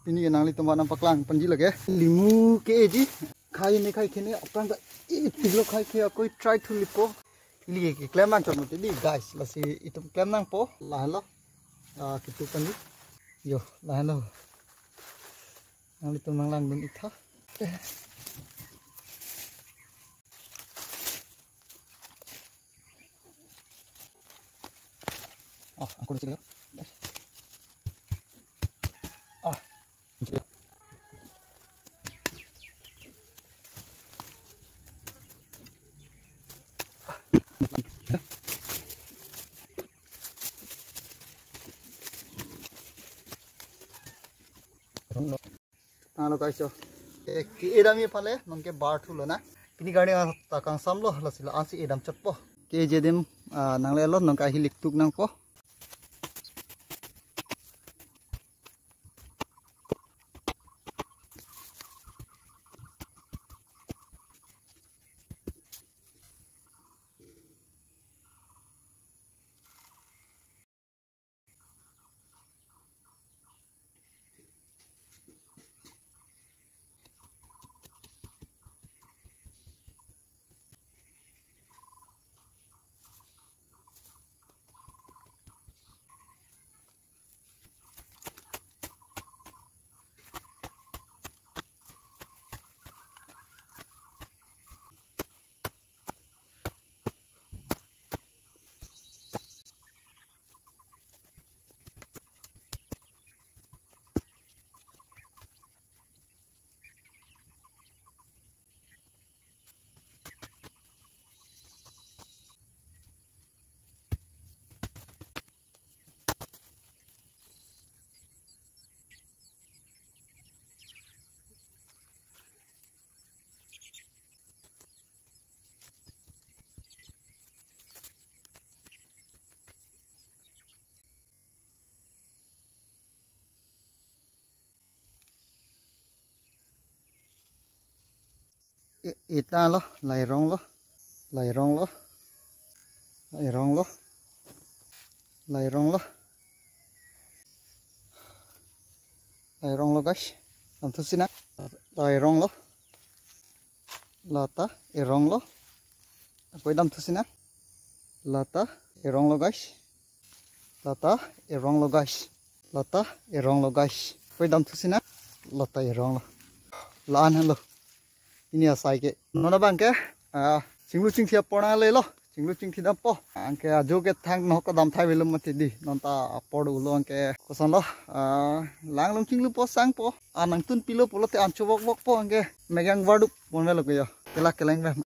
Ini nang li tempat nampak lang panji lagi. Limu ke ji. Khai ne khai kene apang da ini tiglo khai ke koi try to lipo. Ili ke claim nang chon di guys lasi itu claim nang po lah lo. Kitu panji. Yo lah lo. Nang li tempat lang ben itha. Oh, aku udah cek. Ah, cek. Halo guys, yo. Edam ye phale nongke bar thulo na. Kini gari takang samlo lasila asi edam chotpo. Ke jedim nangle lo nongka hilik tuk nang po. Ita lo, lairong lo, lairong lo, lairong lo, lairong lo, lairong lo guys, nanti sini lairong lo, lata, erong lo, apa itu nanti sini lata, erong lo guys, lata, erong lo guys, lata, erong lo guys, apa itu nanti sini lata, erong lo, laan lo. Ini asai ke nona bangke cinglu cingthia pona le lo cinglu cingthia po angke ajo ke thang no ka dam thai velum mati di nonta podu lo angke kosan lo lang long cinglu po sang po anang tun pilo polo te ancho bok bok po angke megang wadu pon lo ke yo kelak keleng